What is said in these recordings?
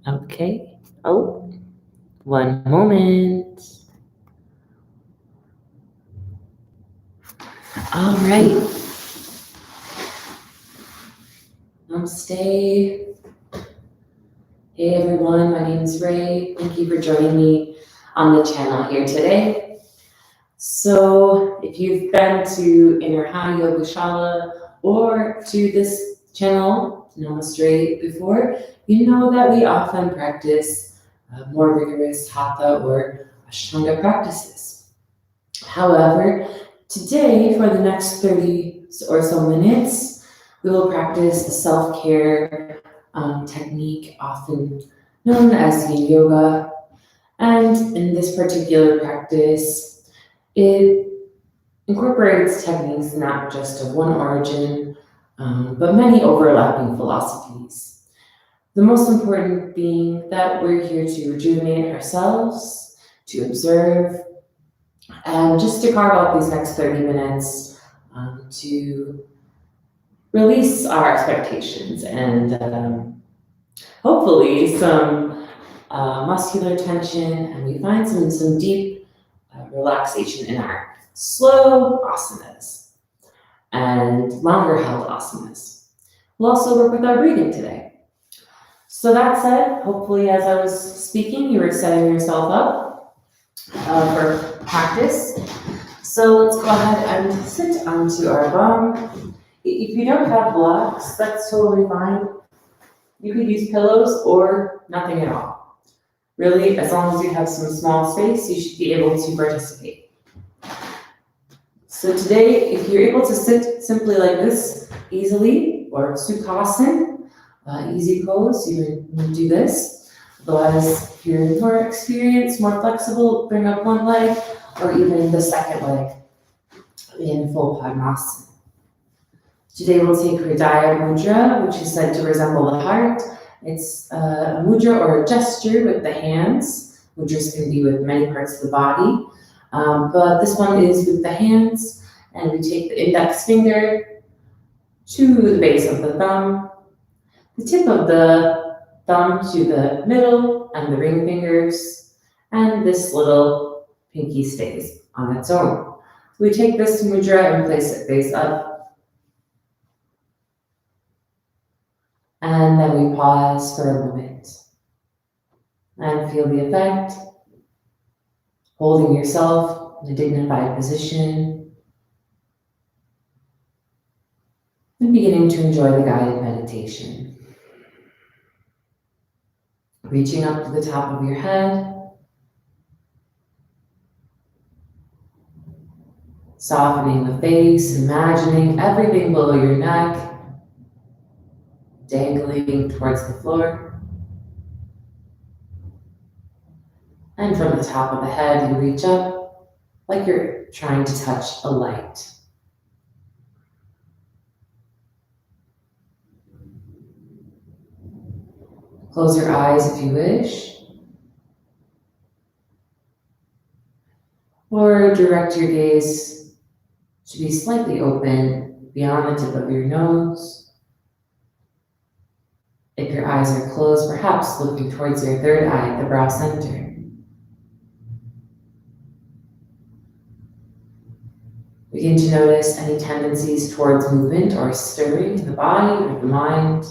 Okay. Oh, one moment. All right. Namaste. Hey everyone, my name is Ray. Thank you for joining me on the channel here today. So, if you've been to Inner High Yoga Shala or to this channel, Namaste, before, you know that we often practice more rigorous Hatha or Ashtanga practices. However, today, for the next 30 or so minutes, we will practice a self-care technique often known as Yin Yoga. And in this particular practice, it incorporates techniques not just of one origin, but many overlapping philosophies. The most important being that we're here to rejuvenate ourselves, to observe, and just to carve out these next 30 minutes to release our expectations and hopefully some muscular tension, and we find some deep relaxation in our slow asanas and longer held asanas. We'll also work with our breathing today. So that said, hopefully as I was speaking, you were setting yourself up for practice. So let's go ahead and sit onto our bum. If you don't have blocks, that's totally fine. You could use pillows or nothing at all. Really, as long as you have some small space, you should be able to participate. So today, if you're able to sit simply like this, easily, or Sukhasana, easy pose, you can do this. Otherwise, if you're more experienced, more flexible, bring up one leg, or even the second leg in full Padmasana. Today we'll take Hridaya Mudra, which is said to resemble the heart. It's a mudra or a gesture with the hands. Mudras can be with many parts of the body, but this one is with the hands, and we take the index finger to the base of the thumb, the tip of the thumb to the middle, and the ring fingers, and this little pinky stays on its own. We take this mudra and place it face up, and then we pause for a moment and feel the effect, holding yourself in a dignified position and beginning to enjoy the guided meditation. Reaching up to the top of your head, softening the face, imagining everything below your neck dangling towards the floor. And from the top of the head, you reach up like you're trying to touch a light. Close your eyes if you wish, or direct your gaze to be slightly open beyond the tip of your nose. If your eyes are closed, perhaps looking towards your third eye at the brow center. Begin to notice any tendencies towards movement or stirring in the body or the mind.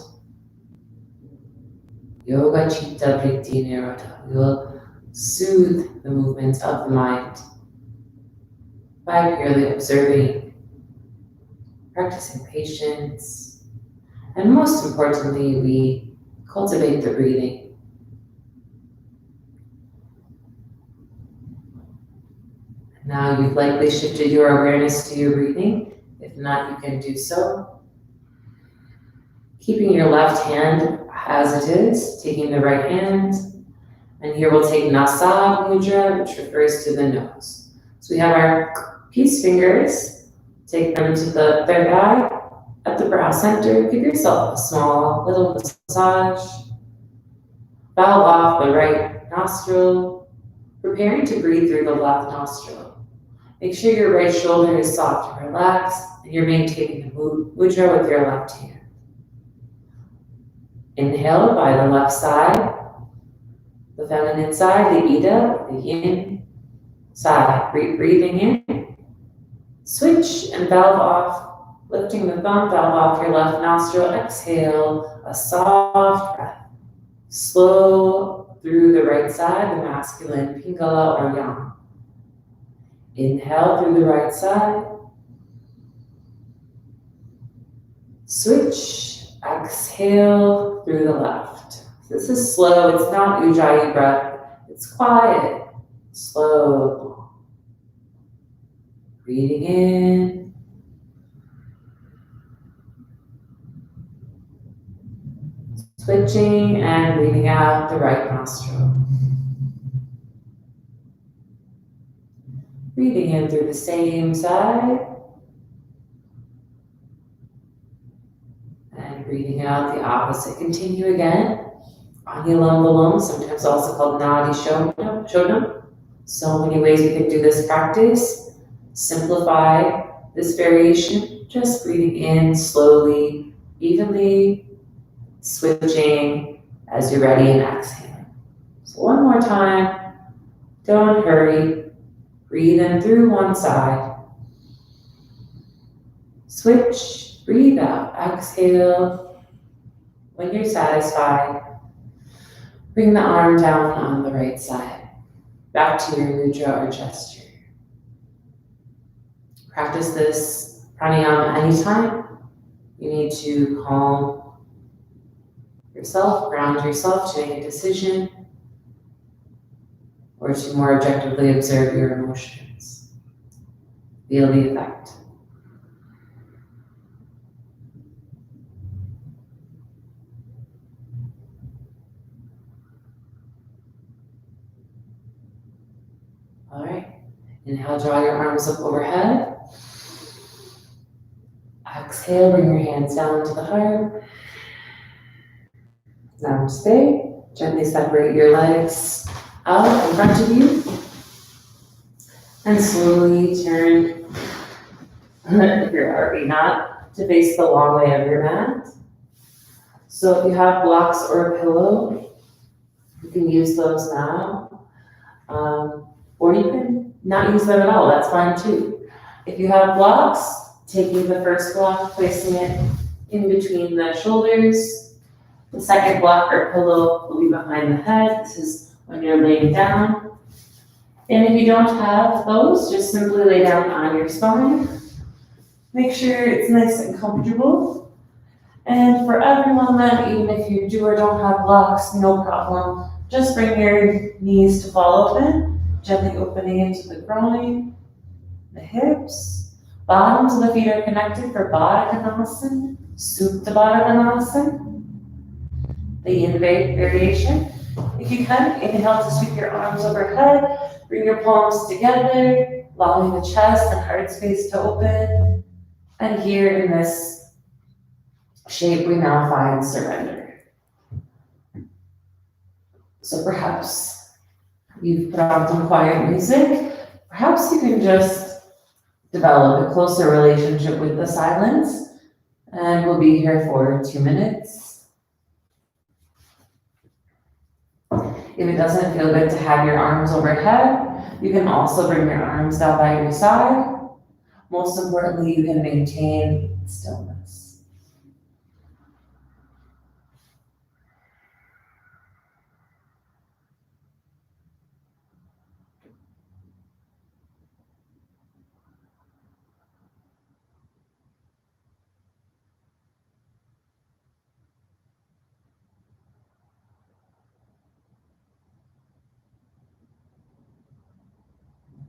Yoga Chitta Vritti Nirodha. We will soothe the movements of the mind by purely observing, practicing patience, and most importantly, we cultivate the breathing. Now you've likely shifted your awareness to your breathing. If not, you can do so. Keeping your left hand as it is, taking the right hand, and here we'll take Nasa Mudra, which refers to the nose. So we have our peace fingers, take them to the third eye, at the brow center. Give yourself a small little massage. Valve off the right nostril, preparing to breathe through the left nostril. Make sure your right shoulder is soft and relaxed, and you're maintaining the mudra with your left hand. Inhale by the left side, the feminine side, the Ida, the Yin side. Breathing in. Switch and valve off, lifting the thumb, valve off your left nostril. Exhale, a soft breath. Slow through the right side, the masculine, Pingala or Yang. Inhale through the right side. Switch, exhale through the left. This is slow, it's not Ujjayi breath. It's quiet, slow. Breathing in. Switching and breathing out the right nostril. Breathing in through the same side. And breathing out the opposite. Continue again. Anulam Vilom, sometimes also called Nadi Shodham. So many ways we can do this practice. Simplify this variation. Just breathing in slowly, evenly, switching as you're ready and exhaling. So one more time. Don't hurry. Breathe in through one side. Switch, breathe out, exhale. When you're satisfied, bring the arm down on the right side. Back to your mudra or gesture. Practice this pranayama anytime. You need to calm yourself, ground yourself to make a decision, or to more objectively observe your emotions. Feel the effect. All right. Inhale, draw your arms up overhead. Exhale, bring your hands down to the heart. Namaste. Gently separate your legs out in front of you. And slowly turn, if you're already not, to face the long way of your mat. So if you have blocks or a pillow, you can use those now. Or you can not use them at all, that's fine too. If you have blocks, taking the first block, placing it in between the shoulders. The second block or pillow will be behind the head. This is when you're laying down. And if you don't have those, just simply lay down on your spine. Make sure it's nice and comfortable. And for everyone then, even if you do or don't have blocks, no problem. Just bring your knees to fall open, gently opening into the groin, the hips. Bottoms of the feet are connected for Baddha Konasana, Supta Baddha Konasana, the Yin variation. If you can, inhale to sweep your arms overhead, bring your palms together, allowing the chest and heart space to open. And here in this shape, we now find surrender. So perhaps you've put on some quiet music. Perhaps you can just develop a closer relationship with the silence. And we'll be here for 2 minutes. If it doesn't feel good to have your arms overhead, you can also bring your arms down by your side. Most importantly, you can maintain stillness.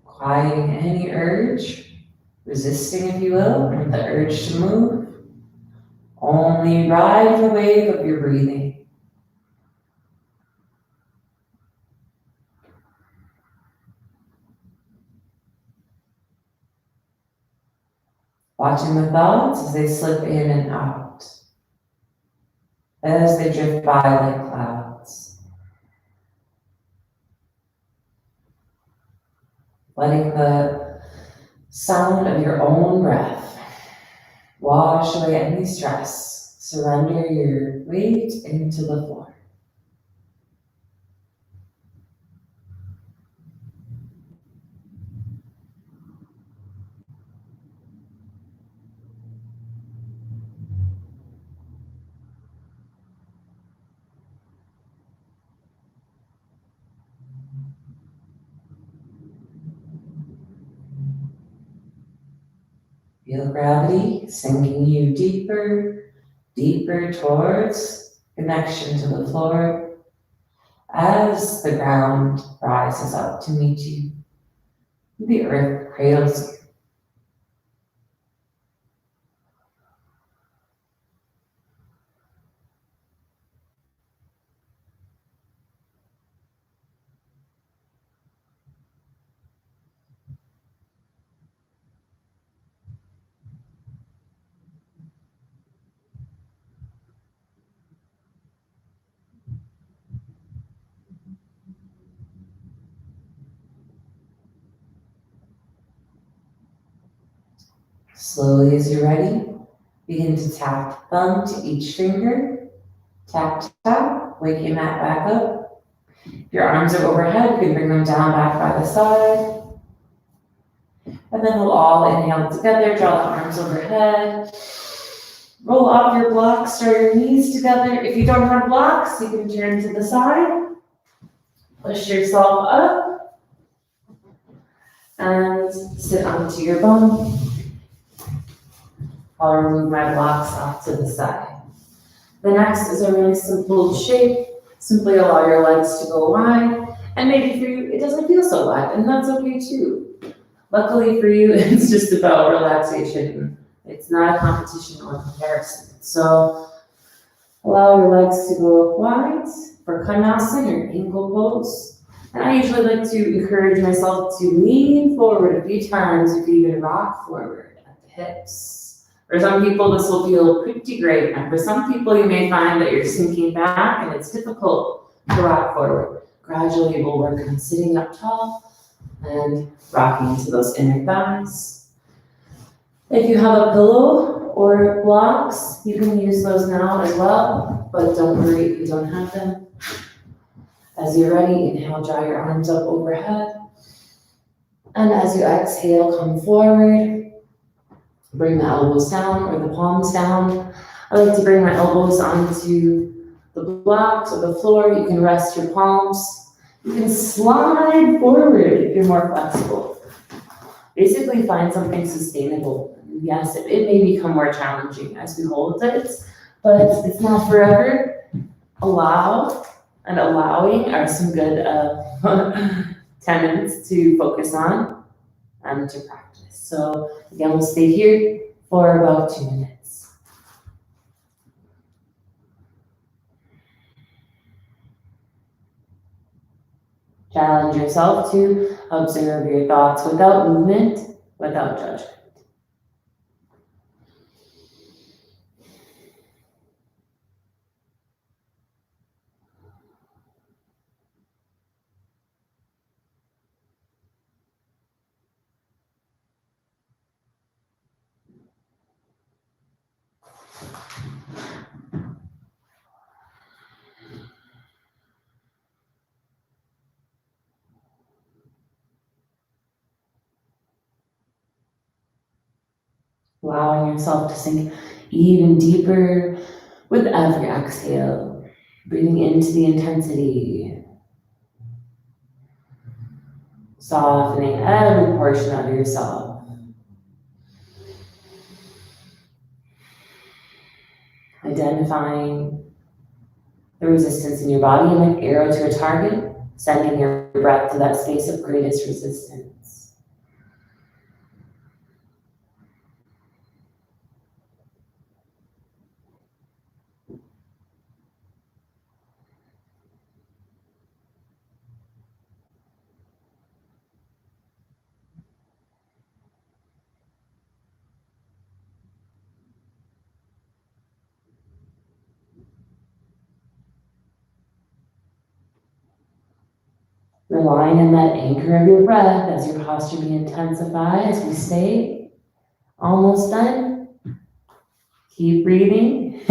Quieting any urge, resisting, if you will, from the urge to move. Only ride the wave of your breathing. Watching the thoughts as they slip in and out, as they drift by like clouds. Letting the sound of your own breath wash away any stress, Surrender your weight into the floor. Feel gravity sinking you deeper, deeper towards connection to the floor as the ground rises up to meet you. The earth cradles you. Slowly as you're ready, begin to tap thumb to each finger. Tap, tap, wake your mat back up. If your arms are overhead, you can bring them down back by the side. And then we'll all inhale together, draw the arms overhead. Roll off your blocks, draw your knees together. If you don't have blocks, you can turn to the side. Push yourself up. And sit onto your bum. I'll remove my blocks off to the side. The next is a really simple shape. Simply allow your legs to go wide. And maybe for you, it doesn't feel so wide, and that's okay too. Luckily for you, it's just about relaxation. It's not a competition or comparison. So allow your legs to go wide for Kanasana or ankle pose. And I usually like to encourage myself to lean forward a few times, if you even rock forward at the hips. For some people, this will feel pretty great. And for some people, you may find that you're sinking back and it's difficult to rock forward. Gradually, we'll work on sitting up tall and rocking into those inner thighs. If you have a pillow or blocks, you can use those now as well, but don't worry if you don't have them. As you're ready, inhale, draw your arms up overhead. And as you exhale, come forward. Bring the elbows down or the palms down. I like to bring my elbows onto the blocks or the floor. You can rest your palms. You can slide forward if you're more flexible. Basically find something sustainable. Yes, it may become more challenging as we hold it, but it's not forever. Allow and allowing are some good tenets to focus on and to practice. So again, we'll stay here for about 2 minutes. Challenge yourself to observe your thoughts without movement, without judgment. Allowing yourself to sink even deeper with every exhale, breathing into the intensity, softening every portion of yourself. Identifying the resistance in your body and like arrow to a target, sending your breath to that space of greatest resistance. Relying on that anchor of your breath as your posture may intensify as we stay almost done. Keep breathing.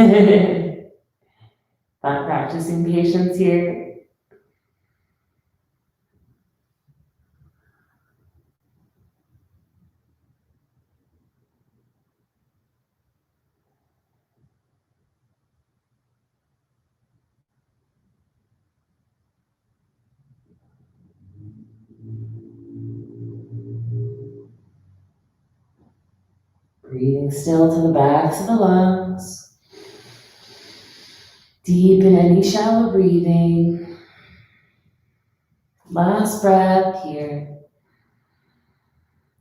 Not practicing patience here. Breathing still to the backs of the lungs. Deepen any shallow breathing. Last breath here.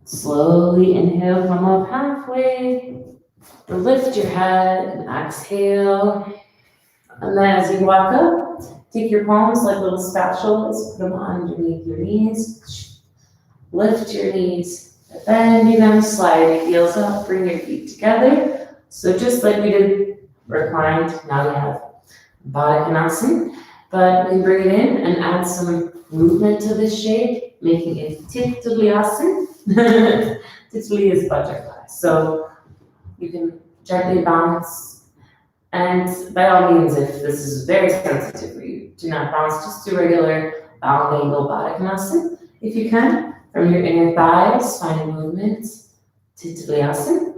Slowly inhale, come up halfway. Lift your head and exhale. And then as you walk up, take your palms like little spatulas, put them underneath your knees. Lift your knees. Bending them, slide your heels up, bring your feet together. So just like we did reclined, now we have Baddha. But we bring it in and add some movement to this shape, making it Titli. Titli is butterfly. So you can gently bounce. And by all means, if this is very sensitive for you, do not bounce, just do regular bound angle Baddha. If you can, from your inner thighs, find movement, Titli.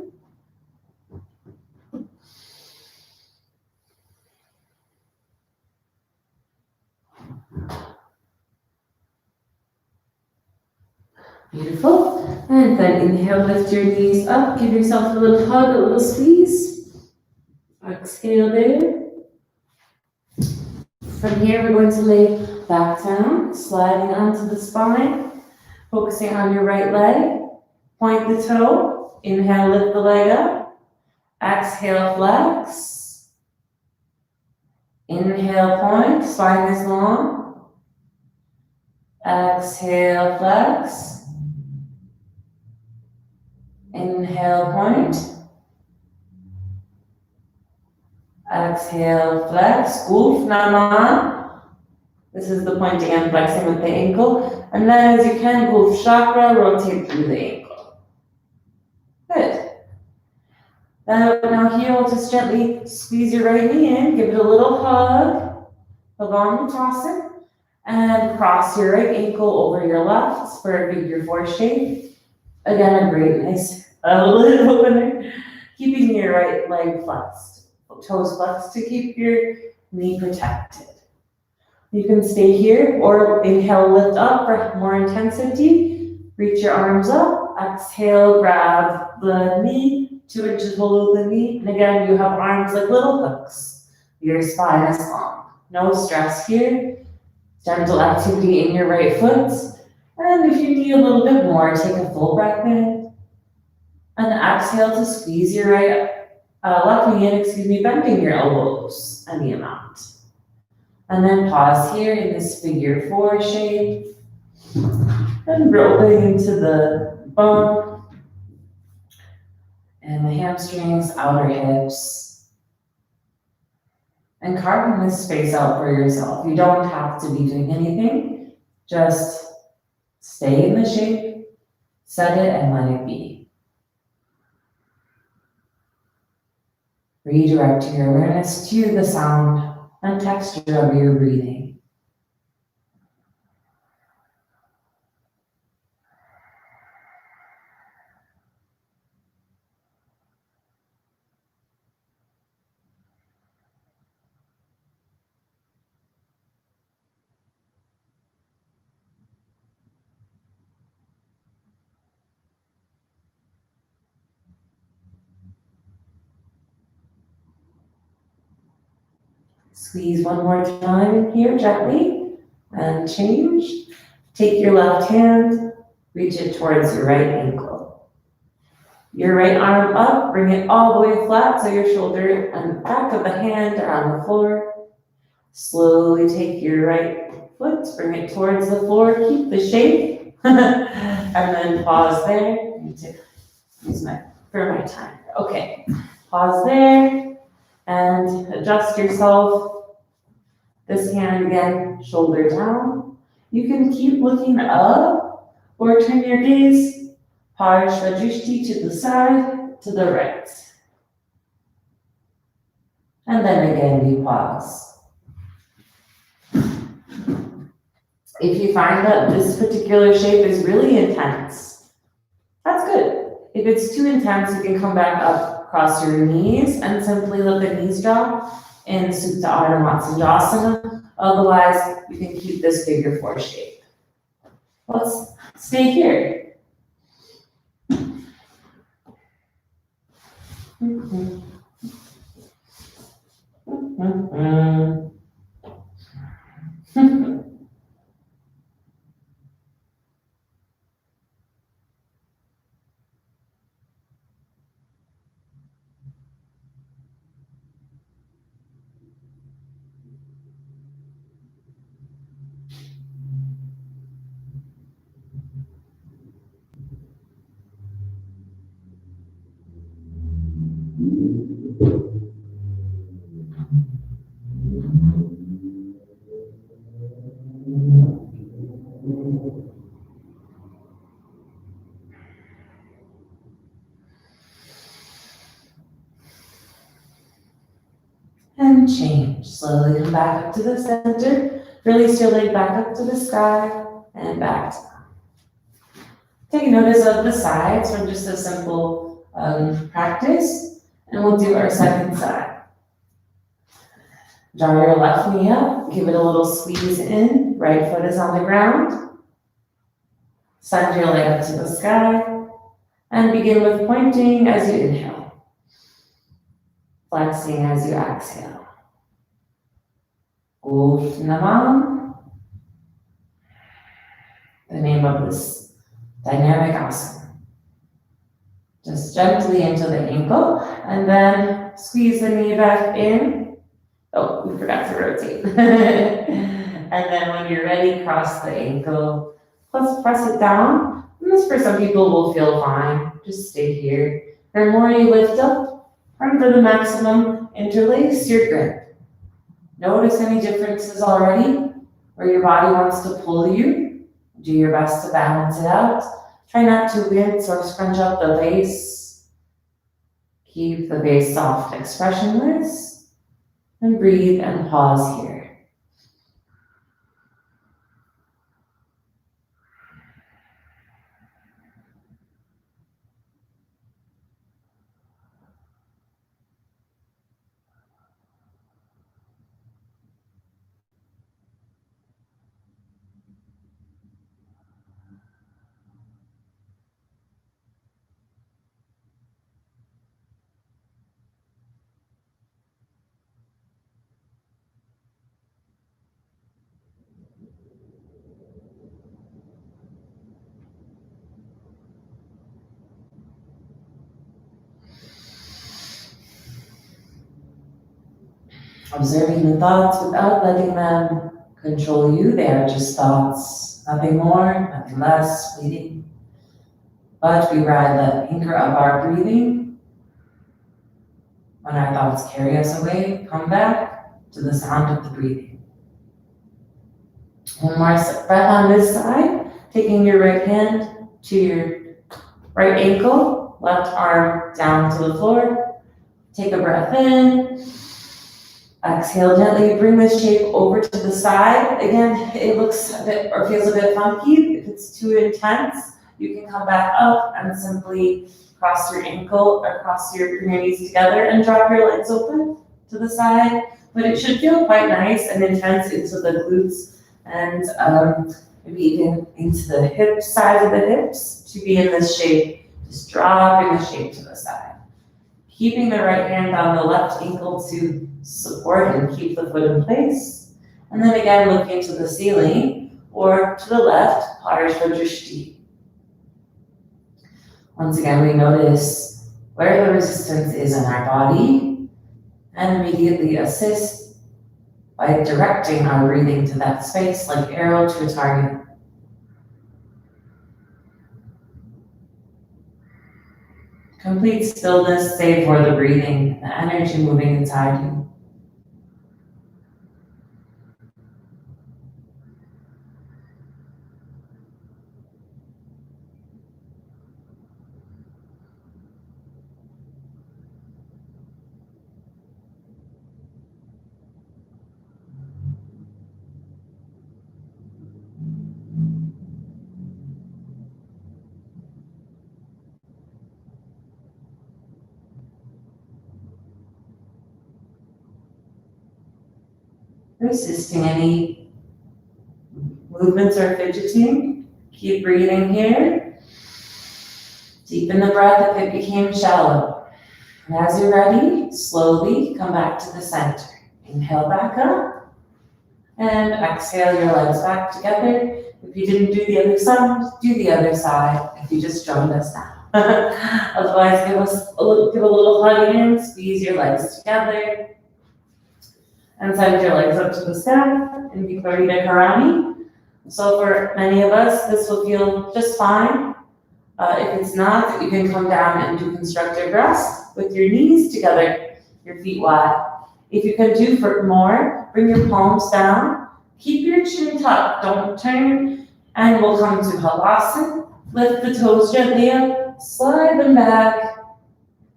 Beautiful. And then inhale, lift your knees up, give yourself a little hug, a little squeeze. Exhale there. From here, we're going to lay back down, sliding onto the spine, focusing on your right leg. Point the toe. Inhale, lift the leg up. Exhale, flex. Inhale, point, spine is long. Exhale, flex. Inhale, point. Exhale, flex. Goof, naman. This is the pointing and flexing with the ankle. And then as you can, goof chakra, rotate through the ankle. Good. Now here, we'll just gently squeeze your right knee in, give it a little hug. Bhavanuttasana. And cross your right ankle over your left for a figure four shape. Again, a great nice lid opener. Keeping your right leg flexed, toes flexed to keep your knee protected. You can stay here or inhale, lift up for more intensity. Reach your arms up. Exhale, grab the knee, 2 inches below the knee. And again, you have arms like little hooks. Your spine is long. No stress here. Gentle activity in your right foot. And if you need a little bit more, take a full breath in. And exhale to squeeze your left knee in, bending your elbows any amount. And then pause here in this figure four shape. And rolling into the bump. And the hamstrings, outer hips. And carving this space out for yourself. You don't have to be doing anything. Just stay in the shape, set it, and let it be. Redirect your awareness to the sound and texture of your breathing. Squeeze one more time here gently and change. Take your left hand, reach it towards your right ankle. Your right arm up, bring it all the way flat so your shoulder and back of the hand are on the floor. Slowly take your right foot, bring it towards the floor, keep the shape, and then pause there. I need to use for my time. Okay, pause there and adjust yourself. This hand again, shoulder down. You can keep looking up or turn your gaze, Parshva Drishti to the side, to the right. And then again, we pause. If you find that this particular shape is really intense, that's good. If it's too intense, you can come back up across your knees and simply let the knees drop in Supta Ardha Matsyendrasana. Otherwise, you can keep this figure four shape. Let's stay here. And change. Slowly come back up to the center. Release your leg back up to the sky and back down. Take notice of the sides from just a simple practice, and we'll do our second side. Draw your left knee up, give it a little squeeze in, right foot is on the ground. Send your leg up to the sky, and begin with pointing as you inhale, flexing as you exhale. Uttanamam, the name of this dynamic asana. Just gently into the ankle, and then squeeze the knee back in. Oh, we forgot to rotate. And then when you're ready, cross the ankle. Let's press it down. And this for some people will feel fine. Just stay here. The more you lift up, remember the maximum interlace your grip. Notice any differences already where your body wants to pull you. Do your best to balance it out. Try not to wince or scrunch up the face. Keep the face soft, expressionless, and breathe and pause here. Observing the thoughts without letting them control you. They are just thoughts, nothing more, nothing less, fleeting. But we ride the anchor of our breathing. When our thoughts carry us away, come back to the sound of the breathing. One more breath on this side, taking your right hand to your right ankle, left arm down to the floor. Take a breath in. Exhale gently, bring this shape over to the side. Again, it looks a bit or feels a bit funky. If it's too intense, you can come back up and simply cross your ankle or cross your knees together and drop your legs open to the side. But it should feel quite nice and intense into the glutes and maybe even into the hip side of the hips to be in this shape. Just dropping the shape to the side. Keeping the right hand on the left ankle to support and keep the foot in place. And then again, looking to the ceiling or to the left, Parashva Drishti. Once again, we notice where the resistance is in our body and immediately assist by directing our breathing to that space like arrow to a target. Complete stillness, save for the breathing, the energy moving inside you. resisting any movements or fidgeting. Keep breathing here. Deepen the breath if it became shallow. And as you're ready, slowly come back to the center. Inhale back up. And exhale your legs back together. If you didn't do the other side, do the other side if you just joined us now. Otherwise, give a little hug in, squeeze your legs together. And send your legs up to the sky in Viparita Karani. So for many of us, this will feel just fine. If it's not, you can come down and do constructive rest with your knees together, your feet wide. If you can do for more, bring your palms down. Keep your chin tucked, don't turn, and we'll come to Halasana. Lift the toes gently up, slide them back.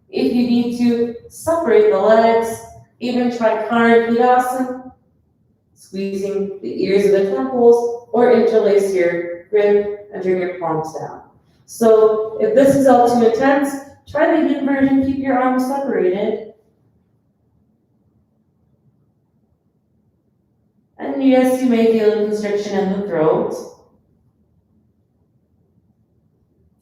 If you need to, separate the legs, even try Karnapidasana, squeezing the ears of the temples, or interlace your grip and bring your palms down. So if this is all too intense, try the yin version, keep your arms separated. And yes, you may feel a constriction in the throat.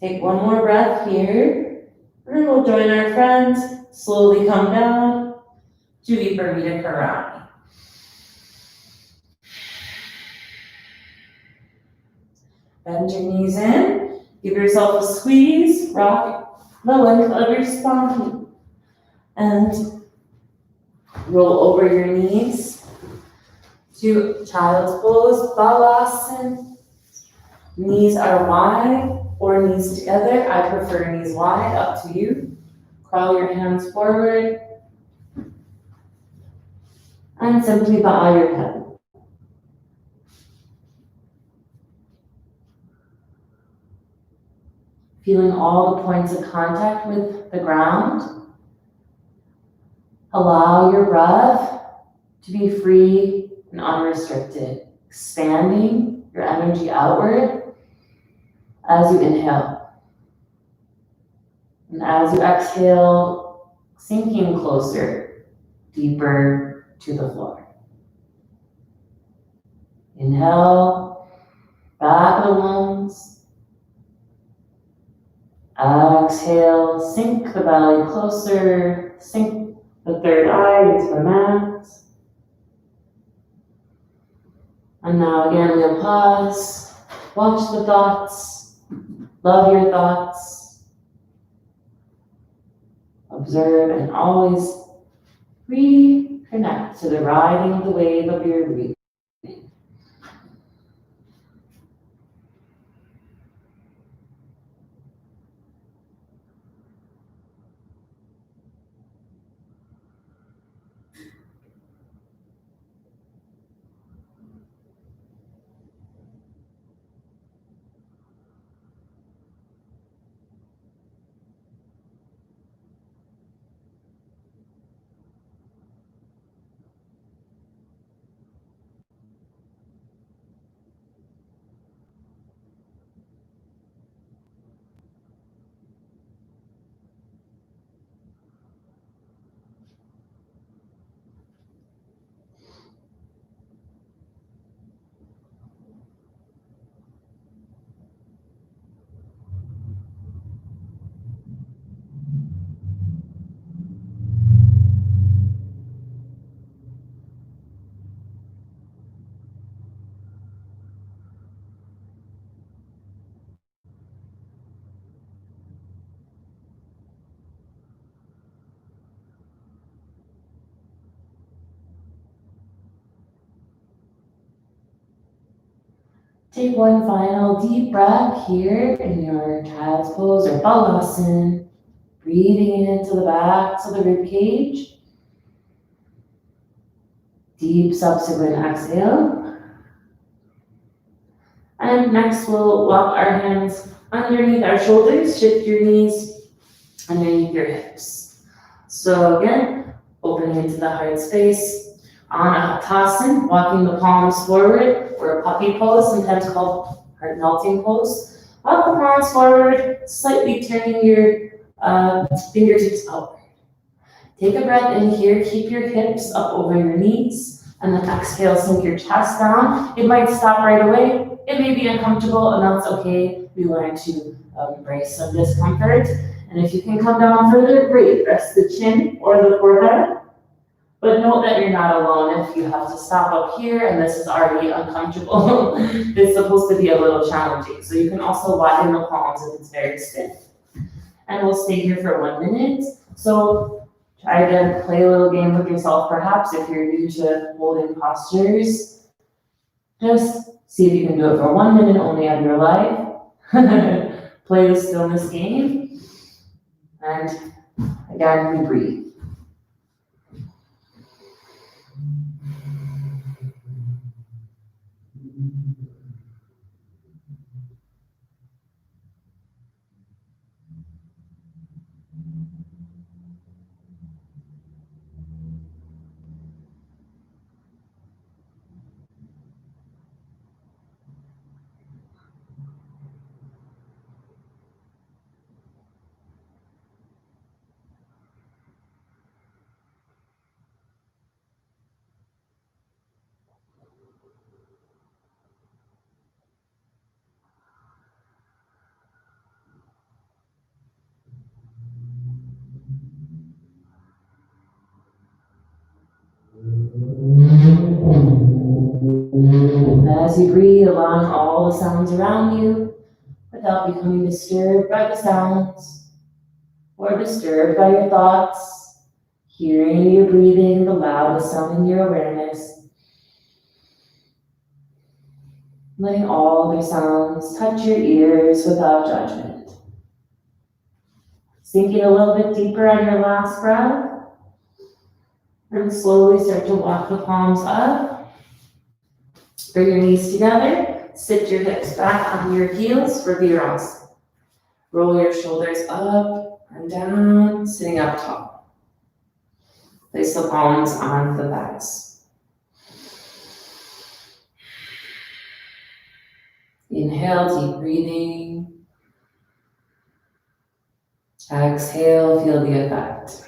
Take one more breath here, and then we'll join our friends. Slowly come down to Viparita Karani. Bend your knees in, give yourself a squeeze, rock the length of your spine, and roll over your knees to child's pose, Balasana. Knees are wide or knees together. I prefer knees wide, up to you. Crawl your hands forward and simply bow your head. Feeling all the points of contact with the ground. Allow your breath to be free and unrestricted, expanding your energy outward as you inhale. And as you exhale, sinking closer, deeper to the floor. Inhale, back of the lungs. Exhale, sink the belly closer, sink the third eye into the mat. And now again, we'll pause, watch the thoughts, love your thoughts, observe and always reconnect to the riding of the wave of your breathing. Take one final deep breath here in your child's pose or Balasana. Breathing into the backs of the rib cage. Deep subsequent exhale. And next we'll walk our hands underneath our shoulders. Shift your knees underneath your hips. So again, opening into the heart space. Anahatasana, walking the palms forward, or a puppy pose, sometimes called heart melting pose. Walk the palms forward, slightly turning your fingertips outward. Take a breath in here, keep your hips up over your knees. And then exhale, sink your chest down. It might stop right away. It may be uncomfortable, and that's okay. We learn to embrace some discomfort. And if you can come down further, great. Rest the chin or the forehead. But note that you're not alone if you have to stop up here and this is already uncomfortable. It's supposed to be a little challenging. So you can also widen the palms if it's very stiff. And we'll stay here for 1 minute. So try to play a little game with yourself, perhaps, if you're new to holding postures. Just see if you can do it for 1 minute only of your life. Play the stillness game. And again, we breathe. As you breathe, allowing all the sounds around you without becoming disturbed by the sounds or disturbed by your thoughts, hearing your breathing, the loudest sound in your awareness, letting all the sounds touch your ears without judgment. Sinking a little bit deeper on your last breath, and slowly start to walk the palms up. Bring your knees together, sit your hips back on your heels for Virasana. Roll your shoulders up and down, sitting up tall. Place the palms on the thighs. Inhale, deep breathing. Exhale, feel the effect.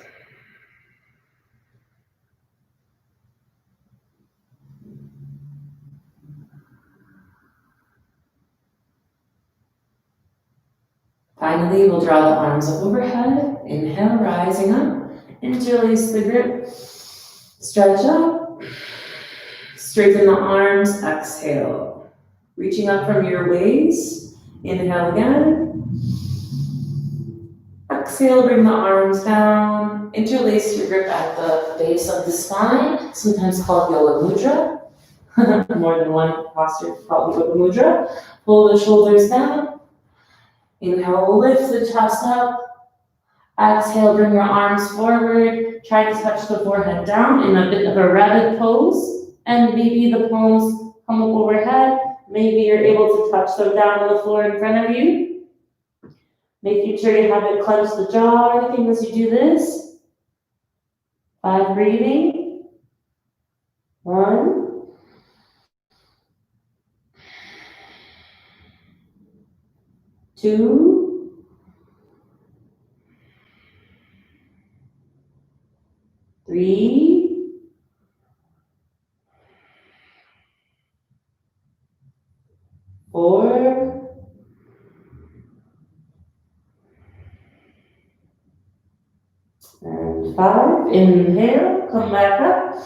Finally, we'll draw the arms up overhead. Inhale, rising up. Interlace the grip. Stretch up. Straighten the arms. Exhale. Reaching up from your waist. Inhale again. Exhale, bring the arms down. Interlace your grip at the base of the spine, sometimes called Yoga Mudra. More than one posture called Yoga Mudra. Pull the shoulders down. Inhale, lift the chest up. Exhale, bring your arms forward. Try to touch the forehead down in a bit of a rabbit pose. And maybe the palms come up overhead. Maybe you're able to touch them down on the floor in front of you. Making sure you haven't clenched the jaw or anything as you do this. 5 breathing. 1. 2. 3. 4. And 5. Inhale, come back up.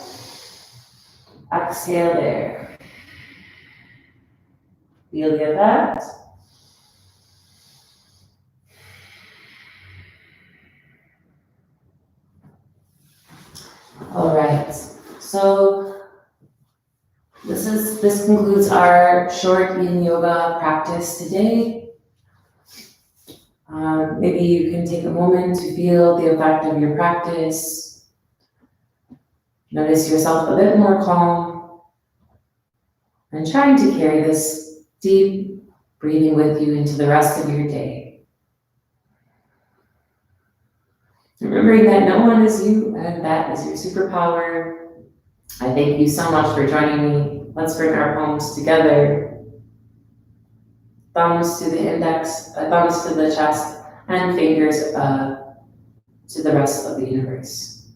Exhale there. Feel the effect. All right, so this concludes our short Yin Yoga practice today. Maybe you can take a moment to feel the effect of your practice. Notice yourself a bit more calm and trying to carry this deep breathing with you into the rest of your day. Remembering that no one is you and that is your superpower. I thank you so much for joining me. Let's bring our palms together. Thumbs to the index, thumbs to the chest, and fingers to the rest of the universe.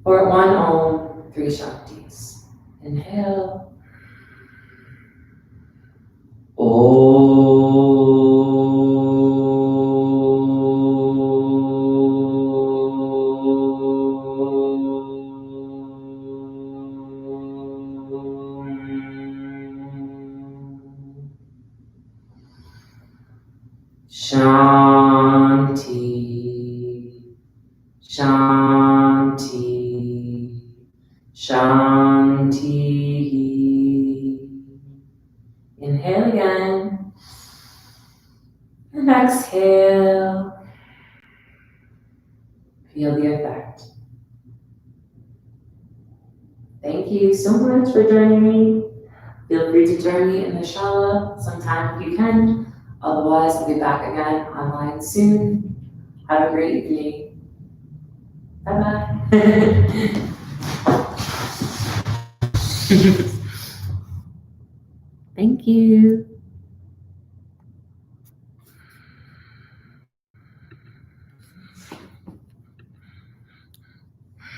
For one Om, three Shantis. Inhale. Shanti, Shanti, Shanti. Inhale again, and exhale. Feel the effect. Thank you so much for joining me. Feel free to join me in the shala sometime if you can. Otherwise, I'll be back again online soon. Have a great evening. Bye-bye. Thank you.